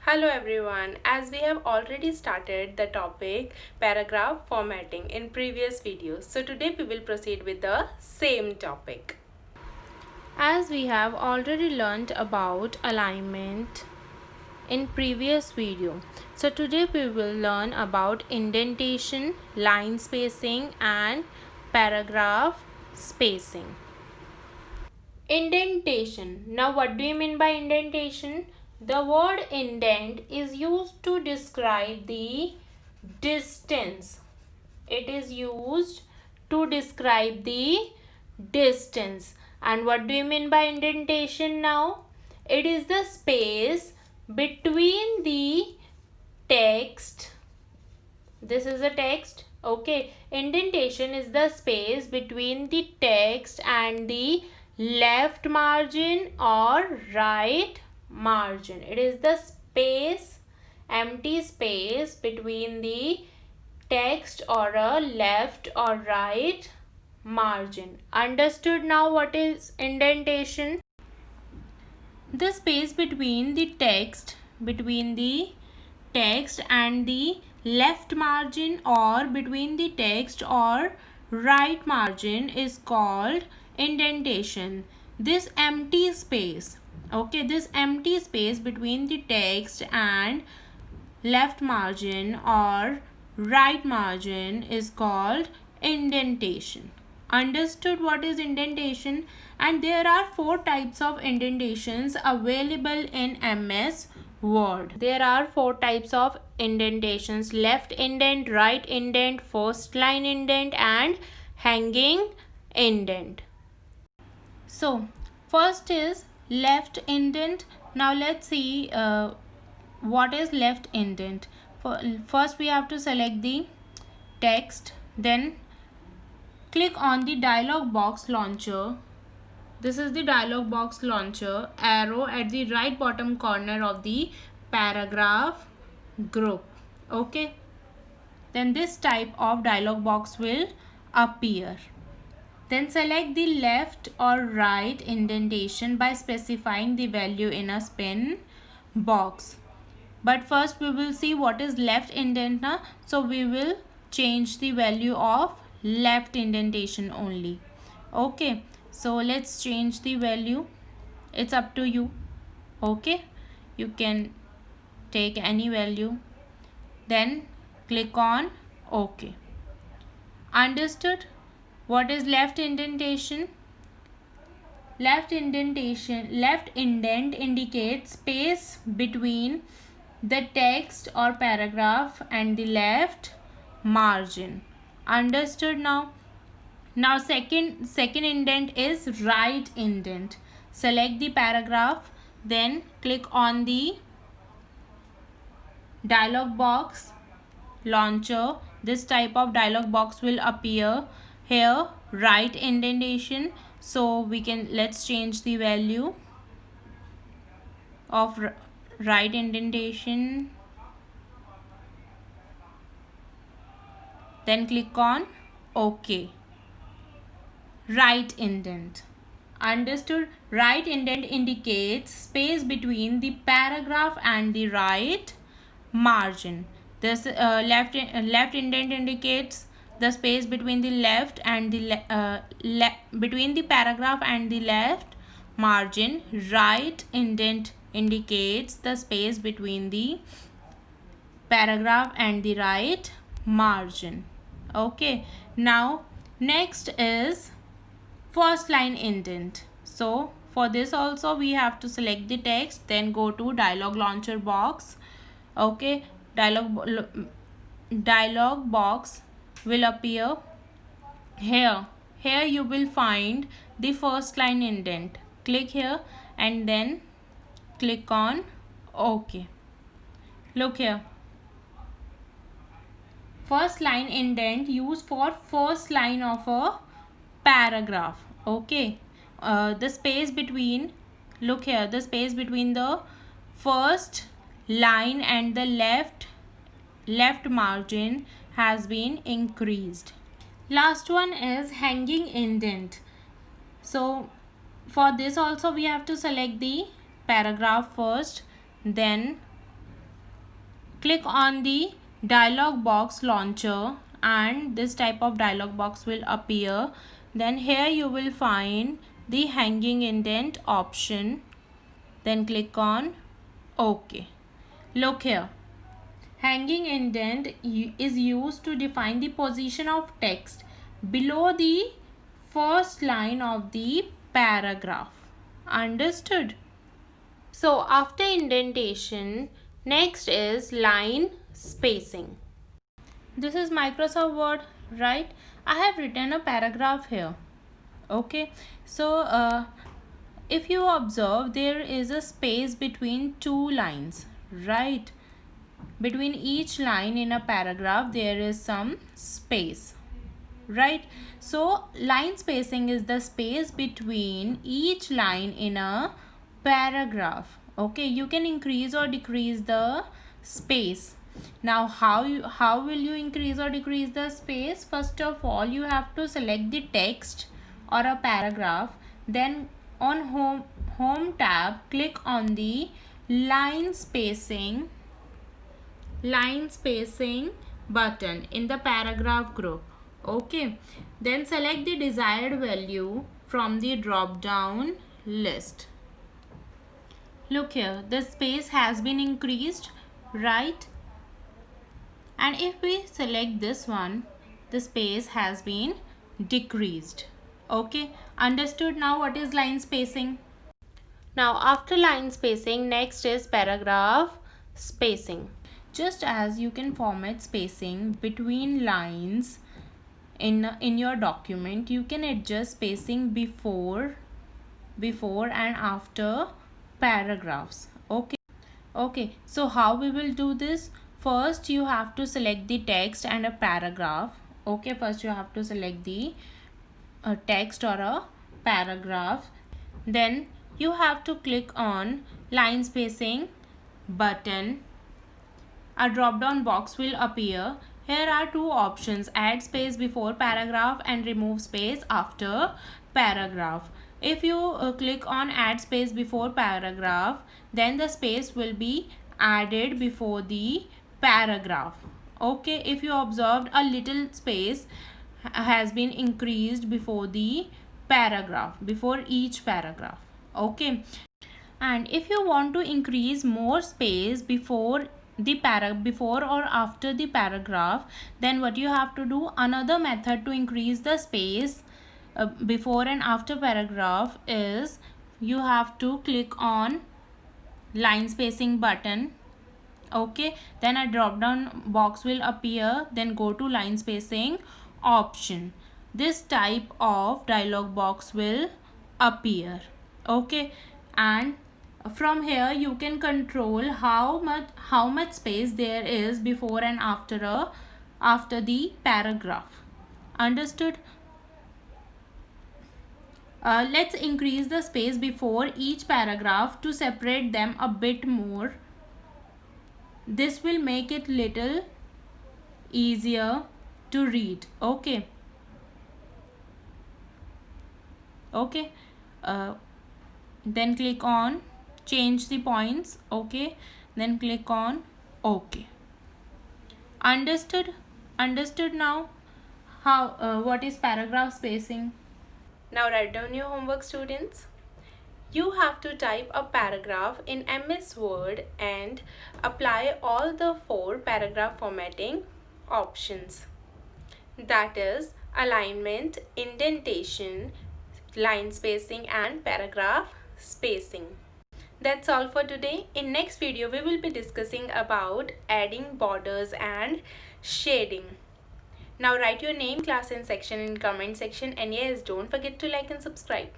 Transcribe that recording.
Hello everyone, as we have already started the topic paragraph formatting in previous videos, so today we will proceed with the same topic. As we have already learned about alignment in previous video, so today we will learn about indentation, line spacing and paragraph spacing. Indentation. Now what do you mean by indentation? The word indent is used to describe the distance. It is used to describe the distance. And what do you mean by indentation now? It is the space between the text. This is a text. Okay. Indentation is the space between the text and the left margin or right margin. It is the space, empty space between the text or a left or right margin. Understood now what is indentation? The space between the text and the left margin or between the text or right margin is called indentation. This empty space, this empty space between the text and left margin or right margin is called indentation. Understood what is indentation? And there are 4 types of indentations available in MS Word. There are 4 types of indentations: left indent, right indent, first line indent and hanging indent. So first is left indent. Now let's see what is left indent. First we have to select the text, then click on the dialog box launcher. This is the dialog box launcher arrow at the right bottom corner of the paragraph group. Okay, then this type of dialog box will appear. Then select the left or right indentation by specifying the value in a spin box. But first we will see what is left indent now. So we will change the value of left indentation only. Okay, so let's change the value. It's up to you. Okay, you can take any value. Then click on OK. Understood what is left indentation? Left indent indicates space between the text or paragraph and the left margin. Understood now? Now second indent is right indent. Select the paragraph, then click on the dialog box launcher. This type of dialog box will appear here, right indentation. So let's change the value of right indentation, then click on OK. Right indent. Understood? Right indent indicates space between the paragraph and the right margin. This left indent indicates the space between the left and the between the paragraph and the left margin. Right indent indicates the space between the paragraph and the right margin. Okay, now next is first line indent. So for this also we have to select the text, then go to dialog launcher box. Okay, dialog box will appear here. Here you will find the first line indent. Click here and then click on OK. Look here, first line indent used for first line of a paragraph. Okay, the space between, look here, the space between the first line and the left margin has been increased. Last one is hanging indent. So for this also we have to select the paragraph first, then Click on the dialog box launcher and this type of dialog box will appear. Then here you will find the hanging indent option. Then click on OK. Look here. Hanging indent is used to define the position of text below the first line of the paragraph. Understood? So after indentation, next is line spacing. This is Microsoft Word, right? I have written a paragraph here. Okay, so if you observe, there is a space between two lines, right? Between each line in a paragraph, there is some space, right? So line spacing is the space between each line in a paragraph. Okay, you can increase or decrease the space. Now how will you increase or decrease the space? First of all, you have to select the text or a paragraph. Then on home tab, click on the line spacing button in the paragraph group. Okay, then select the desired value from the drop down list. Look here, the space has been increased, right? And if we select this one, the space has been decreased. Okay, understood now what is line spacing? Now after line spacing, next is paragraph spacing. Just as you can format spacing between lines in your document, you can adjust spacing before and after paragraphs. Okay, so how we will do this? First you have to select the text and a paragraph. Okay, first you have to select the text or a paragraph. Then you have to click on line spacing button. A drop down box will appear. Here are two options: add space before paragraph and remove space after paragraph. If you click on add space before paragraph, then the space will be added before the paragraph. Okay, if you observed, a little space has been increased before the paragraph, before each paragraph. Okay, and if you want to increase more space before or after the paragraph, then what you have to do, another method to increase the space before and after paragraph is you have to click on line spacing button. Okay, then a drop down box will appear. Then go to line spacing option. This type of dialog box will appear. Okay, and from here you can control how much space there is before and after the paragraph. Understood? Let's increase the space before each paragraph to separate them a bit more. This will make it little easier to read. Okay, then click on change the points. Okay, then click on OK. Understood now how what is paragraph spacing? Now write down your homework, students. You have to type a paragraph in MS Word and apply all the 4 paragraph formatting options. That is alignment, indentation, line spacing and paragraph spacing. That's all for today. In next video, we will be discussing about adding borders and shading. Now write your name, class and section in comment section, and yes, don't forget to like and subscribe.